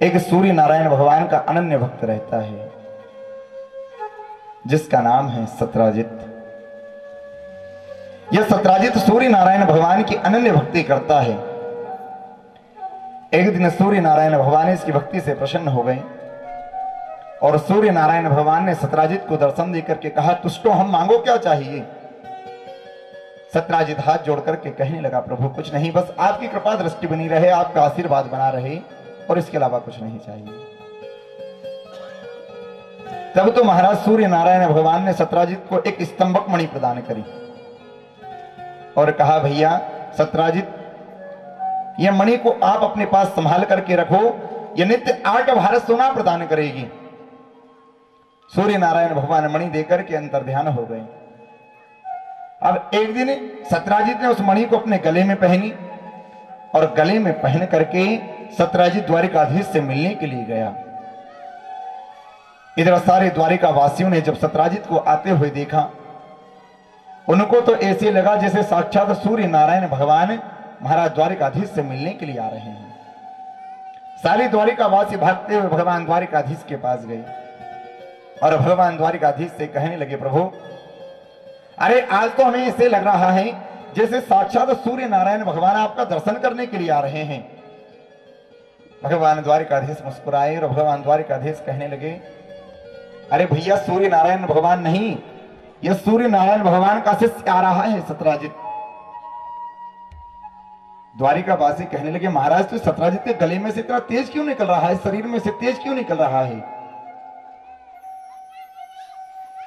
एक सूर्य नारायण भगवान का अनन्य भक्त रहता है जिसका नाम है सत्राजित। यह सत्राजित सूर्य नारायण भगवान की अनन्य भक्ति करता है। एक दिन सूर्य नारायण भगवान इसकी भक्ति से प्रसन्न हो गए और सूर्य नारायण भगवान ने सत्राजित को दर्शन देकर के कहा, तुझको हम मांगो क्या चाहिए? सत्राजित हाथ जोड़ करके कहने लगा, प्रभु कुछ नहीं, बस आपकी कृपा दृष्टि बनी रहे, आपका आशीर्वाद बना रहे और इसके अलावा कुछ नहीं चाहिए। तब तो महाराज सूर्य नारायण भगवान ने सत्राजित को एक स्तंभक मणि प्रदान करी और कहा, भैया सत्राजित, यह मणि को आप अपने पास संभाल करके रखो, यह नित्य 8 भारत सोना प्रदान करेगी। सूर्य नारायण भगवान मणि देकर के अंतर्ध्यान हो गए। अब एक दिन सत्राजित ने उस मणि को अपने गले में पहनी और गले में पहन करके सत्राजित द्वारिकाधीश से मिलने के लिए गया। इधर सारे द्वारिका वासियों ने जब सत्राजित को आते हुए देखा, उनको तो ऐसे लगा जैसे साक्षात सूर्य नारायण भगवान महाराज द्वारिकाधीश से मिलने के लिए आ रहे हैं। सारे द्वारिका वासी भागते हुए भगवान द्वारिकाधीश के पास गए और भगवान द्वारिकाधीश से कहने लगे, प्रभु अरे आज तो हमें ऐसे लग रहा है जैसे साक्षात सूर्य नारायण भगवान आपका दर्शन करने के लिए आ रहे हैं। भगवान द्वारिकाधीश मुस्कुराए और भगवान द्वारिकाधीश कहने लगे, अरे भैया सूर्य नारायण भगवान नहीं, यह सूर्य नारायण भगवान का शिष्य आ रहा है सत्राजित। द्वारिकावासी कहने लगे, महाराज तो सत्राजित के गले में से इतना तेज क्यों निकल रहा है, शरीर में से तेज क्यों निकल रहा है?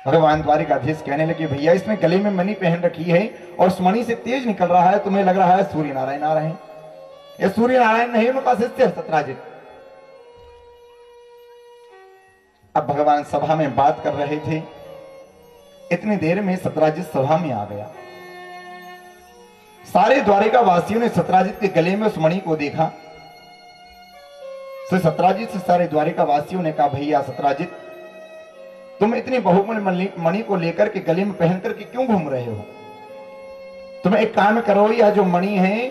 भगवान द्वारिकाधीश कहने लगे, भैया इसने गले में मणि पहन रखी है और उस मणि से तेज निकल रहा है, तुम्हें लग रहा है सूर्य नारायण आ रहे हैं। ये सूर्य नारायण नहीं, उनका शिष्य है सत्राजित। अब भगवान सभा में बात कर रहे थे, इतनी देर में सत्राजित सभा में आ गया। सारे द्वारिका वासियों ने सत्राजित के गले में उस मणि को देखा। तो सत्राजित से सारे द्वारिका वासियों ने कहा, भैया सत्राजित, तुम इतनी बहुमूल्य मणि को लेकर के गले में पहन करके क्यों घूम रहे हो? तुम एक काम करो, यह जो मणि है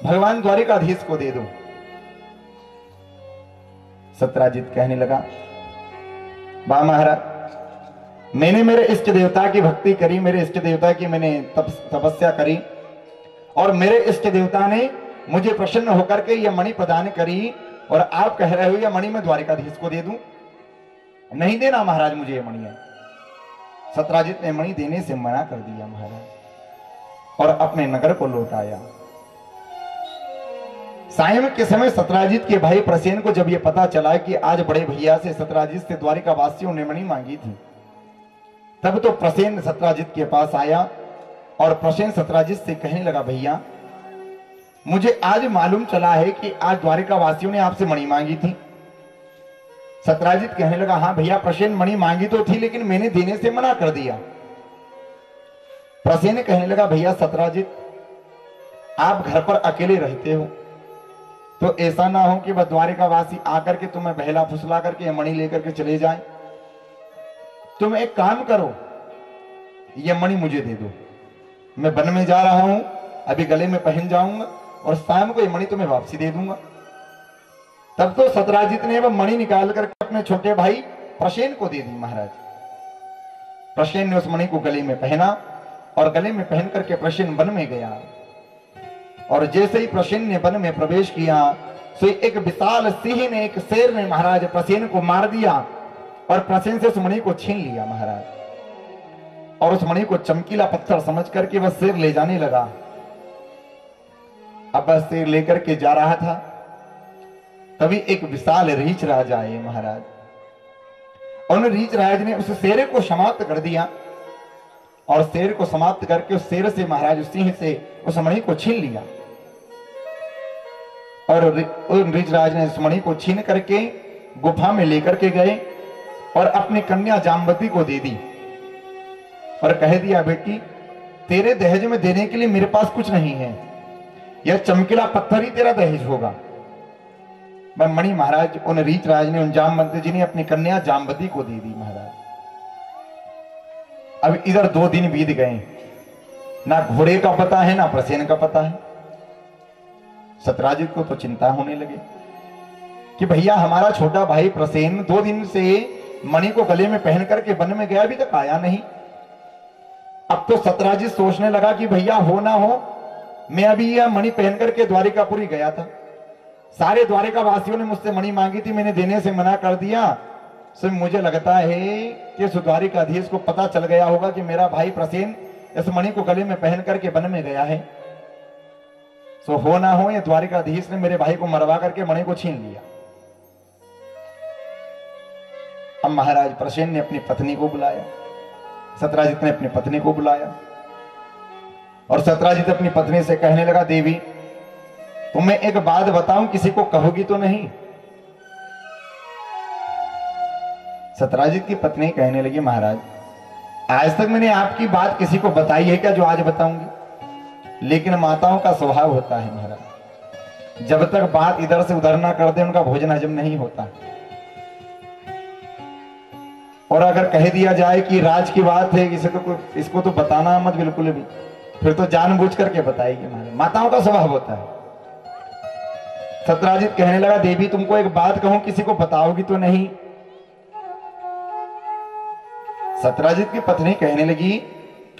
भगवान द्वारिकाधीश को दे दो। सत्राजित कहने लगा, वाह महाराज, मैंने मेरे इष्ट देवता की भक्ति करी, मेरे इष्ट देवता की मैंने तपस्या करी और मेरे इष्ट देवता ने मुझे प्रसन्न होकर के यह मणि प्रदान करी और आप कह रहे हो यह मणि मैं द्वारिकाधीश को दे दूं? नहीं देना महाराज मुझे यह मणि है। सत्राजित ने मणि देने से मना कर दिया महाराज और अपने नगर को लौट आया। सायं के समय सत्राजित के भाई प्रसेन को जब यह पता चला कि आज बड़े भैया से सत्राजित से द्वारिका वासियों ने मणि मांगी थी, तब तो प्रसेन सत्राजित के पास आया और प्रसेन सत्राजित से कहने लगा, भैया मुझे आज मालूम चला है कि आज द्वारिका वासियों ने आपसे मणि मांगी थी। सत्राजित कहने लगा, हाँ भैया प्रसेन, मणि मांगी तो थी लेकिन मैंने देने से मना कर दिया। प्रसेन कहने लगा, भैया सत्राजित, आप घर पर अकेले रहते हो तो ऐसा ना हो कि वह द्वारिका वासी आकर के तुम्हें बहला फुसला करके मणि लेकर के चले जाए। तुम एक काम करो, यह मणि मुझे दे दो, मैं वन में जा रहा हूं, अभी गले में पहन जाऊंगा और शाम को यह मणि तुम्हें वापसी दे दूंगा। तब तो सत्राजित ने वह मणि निकाल कर अपने छोटे भाई प्रसेन को दे दी। महाराज प्रसेन ने उस मणि को गले में पहना और गले में पहन करके प्रसेन वन में गया और जैसे ही प्रसेन ने वन में प्रवेश किया तो एक विशाल सिंह ने, एक शेर ने महाराज प्रसेन को मार दिया और प्रसेन से उस मणि को छीन लिया महाराज और उस मणि को चमकीला पत्थर समझ करके वह शेर ले जाने लगा। अब वह शेर लेकर के जा रहा था, तभी एक विशाल रीछ राज आए महाराज। उन रीछ राज ने उस शेर को समाप्त कर दिया और शेर को समाप्त करके उस शेर से महाराज उस सिंह से उस मणि को छीन लिया और रीछ राज ने उस मणि को छीन करके गुफा में लेकर के गए और अपनी कन्या जामवती को दे दी और कह दिया, बेटी तेरे दहेज में देने के लिए मेरे पास कुछ नहीं है, यह चमकीला पत्थर ही तेरा दहेज होगा। वह मणि महाराज उन रीछ राज ने, उन जामवंत जी ने अपनी कन्या जामवती को दे दी महाराज। अब इधर 2 दिन बीत गए, ना घोड़े का पता है ना प्रसेन का पता है। सत्राजित को तो चिंता होने लगे। कि भैया हमारा छोटा भाई प्रसेन 2 दिन से मणि को गले में पहन करके वन में गया, अभी तक आया नहीं। अब तो सत्राजित सोचने लगा कि भैया हो ना हो, मैं अभी यह मणि पहन करके द्वारिकापुरी गया था, सारे द्वारिका वासियों ने मुझसे मणि मांगी थी, मैंने देने से मना कर दिया। सो मुझे लगता है कि उस द्वारिकाधीश को पता चल गया होगा कि मेरा भाई प्रसेन इस मणि को गले में पहन करके वन में गया है। सो हो ना हो, ये द्वारिकाधीश ने मेरे भाई को मरवा करके मणि को छीन लिया। अब महाराज प्रसेन ने अपनी पत्नी को बुलाया, सत्राजित ने अपनी पत्नी को बुलाया और सत्राजित अपनी पत्नी से कहने लगा, देवी तुम्हें एक बात बताऊं, किसी को कहोगी तो नहीं? सत्राजित की पत्नी कहने लगी, महाराज आज तक मैंने आपकी बात किसी को बताई है क्या जो आज बताऊंगी? लेकिन माताओं का स्वभाव होता है महाराज, जब तक बात इधर से उधर ना कर दे उनका भोजन हजम नहीं होता। और अगर कह दिया जाए कि राज की बात है, इसको तो बताना मत बिल्कुल भी, फिर तो जानबूझ करके बताएगी महाराज, माताओं का स्वभाव होता है। सत्राजित कहने लगा, देवी तुमको एक बात कहूं, किसी को बताओगी तो नहीं? सत्राजित की पत्नी कहने लगी,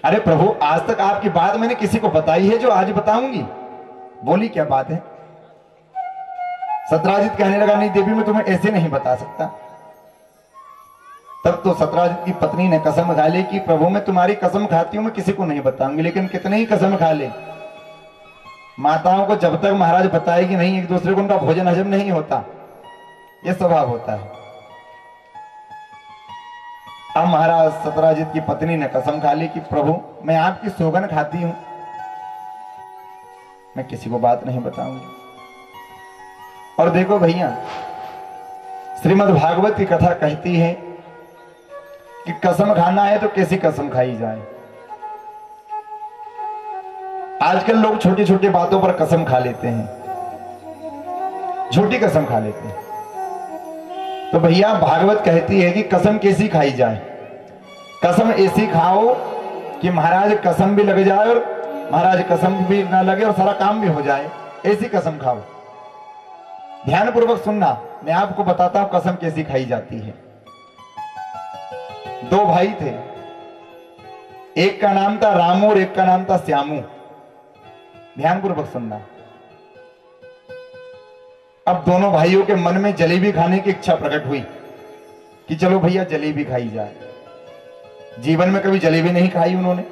अरे प्रभु आज तक आपकी बात मैंने किसी को बताई है जो आज बताऊंगी? बोली क्या बात है? सत्राजित कहने लगा, नहीं देवी मैं तुम्हें ऐसे नहीं बता सकता। तब तो सत्राजित की पत्नी ने कसम खा ली कि प्रभु मैं तुम्हारी कसम खाती हूं, मैं किसी को नहीं बताऊंगी। लेकिन कितने ही कसम खा ले, माताओं को जब तक महाराज बताएगी नहीं एक दूसरे को उनका भोजन हजम नहीं होता, यह स्वभाव होता है। अब महाराज सत्राजित की पत्नी ने कसम खा ली कि प्रभु मैं आपकी सौगंध खाती हूं, मैं किसी को बात नहीं बताऊंगी। और देखो भैया, श्रीमद् भागवत की कथा कहती है कि कसम खाना है तो कैसी कसम खाई जाए। आजकल लोग छोटी छोटी बातों पर कसम खा लेते हैं, झूठी कसम खा लेते हैं। तो भैया भागवत कहती है कि कसम कैसी खाई जाए? कसम ऐसी खाओ कि महाराज कसम भी लग जाए और महाराज कसम भी ना लगे और सारा काम भी हो जाए, ऐसी कसम खाओ। ध्यान पूर्वक सुनना, मैं आपको बताता हूं कसम कैसी खाई जाती है। 2 भाई थे, एक का नाम था रामू और एक का नाम था श्यामू। ध्यान पूर्वक सुनना। अब दोनों भाइयों के मन में जलेबी खाने की इच्छा प्रकट हुई कि चलो भैया जलेबी खाई जाए। जीवन में कभी जलेबी नहीं खाई उन्होंने।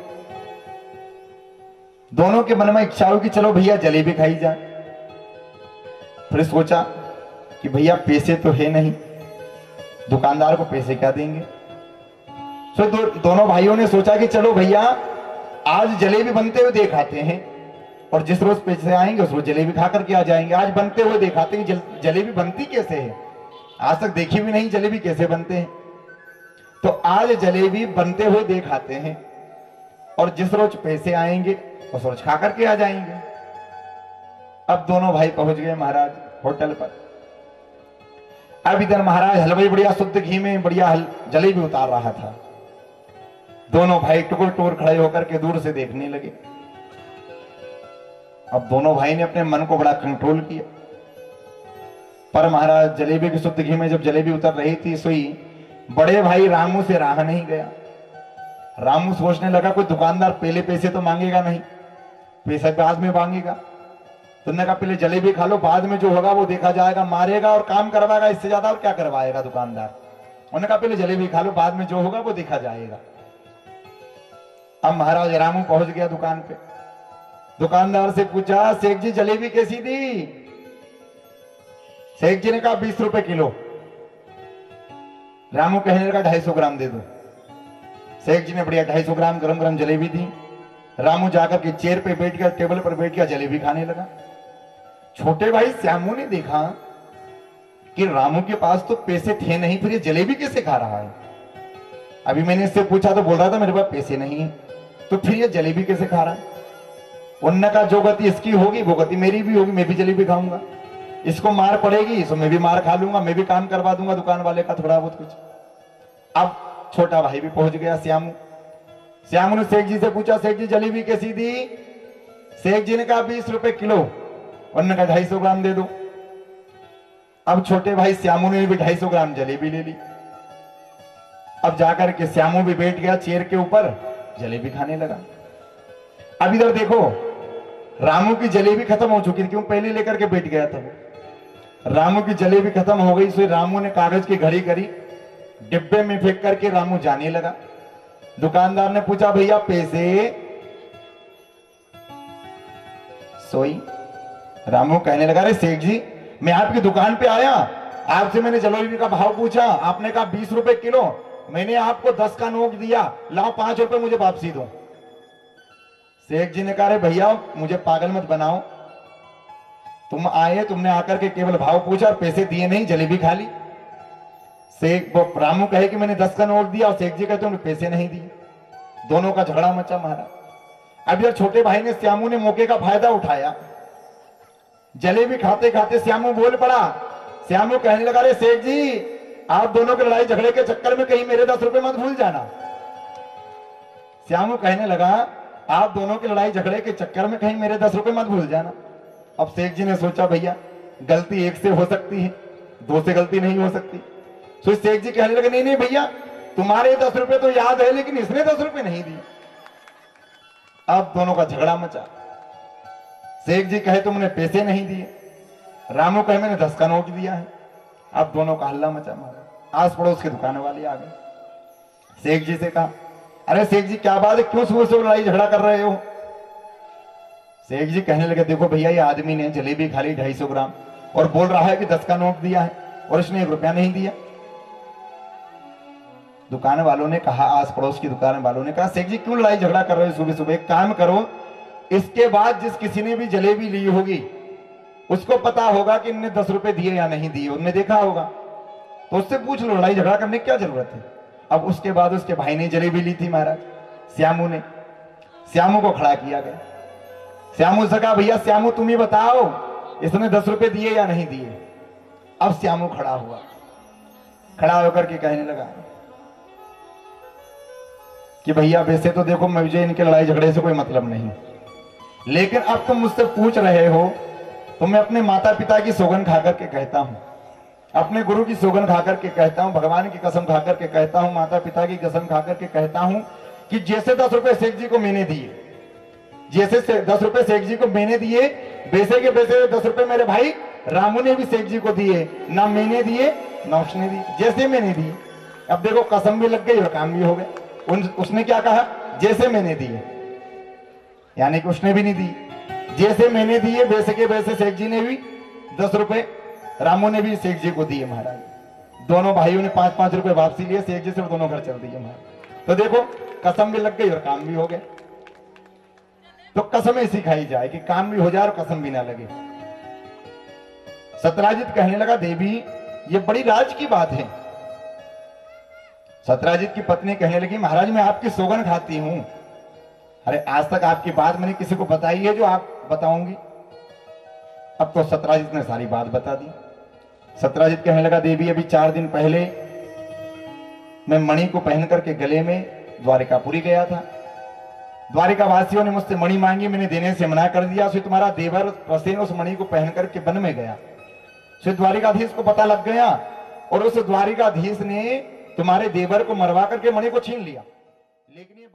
दोनों के मन में इच्छा हुई कि चलो भैया जलेबी खाई जाए। फिर सोचा कि भैया पैसे तो है नहीं, दुकानदार को पैसे क्या देंगे। तो दोनों भाइयों ने सोचा कि चलो भैया आज जलेबी बनते हुए देखाते हैं और जिस रोज पैसे आएंगे उस रोज जलेबी खा करके आ जाएंगे। आज बनते हुए दिखाते हैं जलेबी बनती कैसे है, आज तक देखी भी नहीं जलेबी कैसे बनते हैं। तो आज जलेबी बनते हुए दिखाते हैं और जिस रोज पैसे आएंगे उस रोज खा करके आ जाएंगे। अब दोनों भाई पहुंच गए महाराज होटल पर। अब इधर महाराज हलवाई बढ़िया शुद्ध घी में बढ़िया जलेबी उतार रहा था। दोनों भाई टुकुर टुकुर खड़े होकर के दूर से देखने लगे। अब दोनों भाई ने अपने मन को बड़ा कंट्रोल किया, पर महाराज जलेबी की शुद्ध घी में जब जलेबी उतर रही थी सोई बड़े भाई रामू से रहा नहीं गया। रामू सोचने लगा कोई दुकानदार पहले पैसे तो मांगेगा नहीं, पैसा बाद में मांगेगा। तो उन्होंने कहा पहले जलेबी खा लो, बाद में जो होगा वो देखा जाएगा, मारेगा और काम करवाएगा, इससे ज्यादा और क्या करवाएगा दुकानदार। उन्होंने कहा पहले जलेबी खा लो, बाद में जो होगा वो देखा जाएगा। अब महाराज रामू पहुंच गया दुकान पे। दुकानदार से पूछा, शेख जी जलेबी कैसी दी? शेख जी ने कहा 20 रुपए किलो। रामू कहने लगा 250 ग्राम दे दो। शेख जी ने बढ़िया 250 ग्राम गरम गरम जलेबी दी। रामू जाकर के चेयर पे बैठ गया, टेबल पर बैठ गया, जलेबी खाने लगा। छोटे भाई श्यामू ने देखा कि रामू के पास तो पैसे थे नहीं, फिर ये जलेबी कैसे खा रहा है। अभी मैंने इससे पूछा तो बोल रहा था मेरे पास पैसे नहीं है, तो फिर ये जलेबी कैसे खा रहा है। उन्होंने कहा जो गति इसकी होगी वो गति मेरी भी होगी, मैं भी जलेबी खाऊंगा। इसको मार पड़ेगी तो मैं भी मार खा लूंगा, मैं भी काम करवा दूंगा दुकान वाले का थोड़ा बहुत कुछ। अब छोटा भाई भी पहुंच गया श्यामू। श्यामू ने शेख जी से पूछा, शेख जी जलेबी कैसी दी? शेख जी ने कहा 20 रुपए किलो। उन्होंने कहा 250 ग्राम दे दो। अब छोटे भाई श्यामू ने भी 250 ग्राम जलेबी ले ली। अब जाकर के श्यामू भी बैठ गया चेयर के ऊपर, जलेबी खाने लगा। अब इधर देखो, रामू की जलेबी खत्म हो चुकी थी, क्यों पहले लेकर के बैठ गया था वो। रामू की जलेबी खत्म हो गई, सो रामू ने कागज की घड़ी करी, डिब्बे में फेंक करके रामू जाने लगा। दुकानदार ने पूछा भैया पैसे? सोई रामू कहने लगा, अरे सेठ जी मैं आपकी दुकान पे आया, आपसे मैंने जलेबी का भाव पूछा, आपने कहा 20 रुपए किलो, मैंने आपको 10 का नोट दिया, लाओ 5 रुपए मुझे वापसी दो। सेठ जी ने कहा, अरे भैया मुझे पागल मत बनाओ, तुम आए, तुमने आकर के केवल भाव पूछा और पैसे दिए नहीं, जलेबी खा ली। रामू कहे कि मैंने 10 का नोट दिया और सेठ जी कहते उन्हें पैसे नहीं दिए। दोनों का झगड़ा मचा मारा। अब यार छोटे भाई ने, श्यामू ने मौके का फायदा उठाया, जलेबी खाते खाते श्यामू बोल पड़ा। श्यामू कहने लगा, अरे सेठ जी आप दोनों के लड़ाई झगड़े के चक्कर में कहीं मेरे 10 रुपए मत भूल जाना। श्यामू कहने लगा, आप दोनों की लड़ाई झगड़े के चक्कर में कहीं मेरे 10 रुपए मत भूल जाना। अब सेठ जी ने सोचा भैया गलती एक से हो सकती है, 2 से गलती नहीं हो सकती। तो सेठ जी कहने लगे, नहीं नहीं भैया तुम्हारे 10 रुपए तो याद है, लेकिन इसने 10 रुपए नहीं दिए। अब दोनों का झगड़ा मचा। शेख जी कहे तुमने पैसे नहीं दिए, रामू कहे मैंने 10 का नोट दिया है। अब दोनों का हल्ला मचा मारा। आस पड़ोस के दुकान वाले आ गए। शेख जी से कहा, अरे शेख जी क्या बात है, क्यों सुबह से लड़ाई झगड़ा कर रहे हो? शेख जी कहने लगे, देखो भैया ये आदमी ने जलेबी खा ली 250 ग्राम और बोल रहा है कि 10 का नोट दिया है और इसने 1 रुपया नहीं दिया। दुकान वालों ने कहा, आस पड़ोस की दुकान वालों ने कहा, शेख जी क्यों लड़ाई झगड़ा कर रहे हो सुबह सुबह? एक काम करो, इसके बाद जिस किसी ने भी जलेबी ली होगी उसको पता होगा कि इनने 10 रुपए दिए या नहीं दिए, उनने देखा होगा, तो उससे पूछ लो, लड़ाई झगड़ा करने की क्या जरूरत है। अब उसके बाद उसके भाई ने जलेबी ली थी महाराज, श्यामू ने। श्यामू को खड़ा किया गया। श्यामू से कहा, भैया श्यामू तुम ही बताओ इसने 10 रुपए दिए या नहीं दिए। अब श्यामू खड़ा हुआ, खड़ा होकर के कहने लगा कि भैया वैसे तो देखो मुझे इनके लड़ाई झगड़े से कोई मतलब नहीं, लेकिन अब तुम मुझसे पूछ रहे हो तो मैं अपने माता पिता की सौगंध खा करके कहता हूं, अपने गुरु की सौगंध खा करके कहता हूं, भगवान की कसम खा करके कहता हूं, माता पिता की कसम खा करके कहता हूं कि जैसे 10 रुपए शेख जी को मैंने दिए, जैसे 10 रुपए शेख जी को मैंने दिए, वैसे के वैसे 10 रुपए मेरे भाई रामू ने भी शेख जी को दिए, ना मैंने दिए ना उसने दिए, जैसे मैंने दिए। अब देखो कसम भी लग गई और काम भी हो गए। उसने क्या कहा, जैसे मैंने दिए, यानी कि उसने भी नहीं दी, जैसे मैंने दिए वैसे के वैसे शेख जी ने भी 10 रुपए रामू ने भी शेख जी को दिए महाराज। दोनों भाइयों ने 5-5 रुपए वापसी लिए शेख जी से, दोनों घर चल दिए महाराज। तो देखो कसम भी लग गई और काम भी हो गए। तो कसमें सिखाई जाए कि काम भी हो जाए और कसम भी ना लगे। सत्राजित कहने लगा, देवी ये बड़ी राज की बात है। सत्राजित की पत्नी कहने लगी, महाराज मैं आपकी सौगंध खाती हूं, अरे आज तक आपकी बात मैंने किसी को बताई है जो आप बताऊंगी? अब तो सत्राजित ने सारी बात बता दी। सत्राजित कहने लगा, देवी अभी 4 दिन पहले मैं मणि को पहन करके गले में द्वारिकापुरी गया था। द्वारिका वासियों ने मुझसे मणि मांगी, मैंने देने से मना कर दिया। फिर तुम्हारा देवर प्रसेन उस मणि को पहन करके वन में गया। फिर द्वारिकाधीश को पता लग गया और उस द्वारिकाधीश ने तुम्हारे देवर को मरवा करके मणि को छीन लिया। लेकिन ये